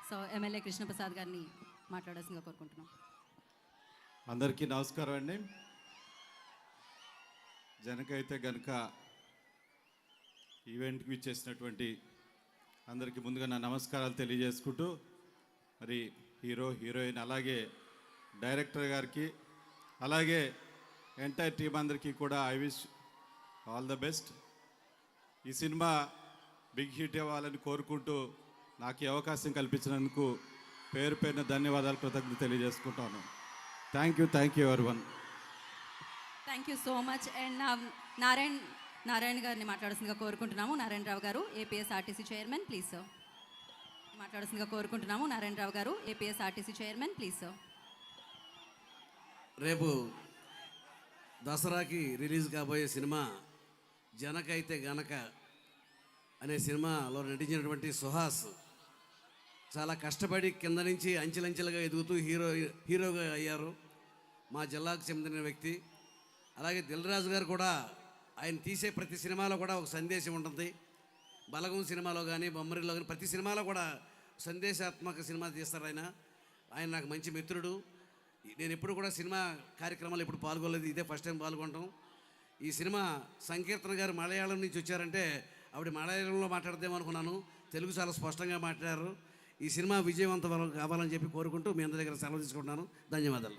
So MLA Krishnaprasad గారిని మాట్లాడాల్సిందిగా కోరుకుంటున్నాం. అందరికీ నమస్కారం అండి. జనకైతే గనుక ఈవెంట్కి ఇచ్చేసినటువంటి అందరికీ ముందుగా నా నమస్కారాలు తెలియజేసుకుంటూ, మరి హీరో హీరోయిన్ అలాగే డైరెక్టర్ గారికి అలాగే ఎంటైర్ టీం అందరికీ కూడా I wish all the best. ఈ సినిమా బిగ్ హిట్ అవ్వాలని కోరుకుంటూ నాకు ఈ అవకాశం కల్పించినందుకు పేరు పేరున ధన్యవాదాలు, కృతజ్ఞతలు తెలియజేసుకుంటాను. Thank you everyone. Thank you so much. And Narayana గారిని మాట్లాడాల్సిందిగా కోరుకుంటున్నాము. నారాయణరావు గారు, ఏపీఎస్ఆర్టీసీ చైర్మన్, ప్లీజ్ సార్. మాట్లాడాల్సిందిగా కోరుకుంటున్నాము. నారాయణరావు గారు, ఏపీఎస్ఆర్టీసీ చైర్మన్, ప్లీజ్ సార్. రేపు దసరాకి రిలీజ్ కాబోయే సినిమా జనకైతే గనక అనే సినిమాలో నటించినటువంటి సుహాస్ చాలా కష్టపడి కింద నుంచి అంచెలంచెలుగా ఎదుగుతూ హీరోగా అయ్యారు. మా జిల్లాకు చెందిన వ్యక్తి. అలాగే దిల్ రాజు గారు కూడా ఆయన తీసే ప్రతి సినిమాలో కూడా ఒక సందేశం ఉంటుంది. బలగం సినిమాలో కానీ బొమ్మరిలో కానీ ప్రతి సినిమాలో కూడా సందేశాత్మక సినిమా తీస్తారు ఆయన నాకు మంచి మిత్రుడు. నేను ఎప్పుడు కూడా సినిమా కార్యక్రమాలు ఎప్పుడు పాల్గొనలేదు, ఇదే ఫస్ట్ టైం పాల్గొనటం. ఈ సినిమా సంకీర్తన గారు మలయాళం నుంచి వచ్చారంటే ఆవిడ మలయాళంలో మాట్లాడదేమో అనుకున్నాను, తెలుగు చాలా స్పష్టంగా మాట్లాడారు. ఈ సినిమా విజయవంతం కావాలని చెప్పి కోరుకుంటూ మీ అందరి దగ్గర సెలవు తీసుకుంటున్నాను. ధన్యవాదాలు.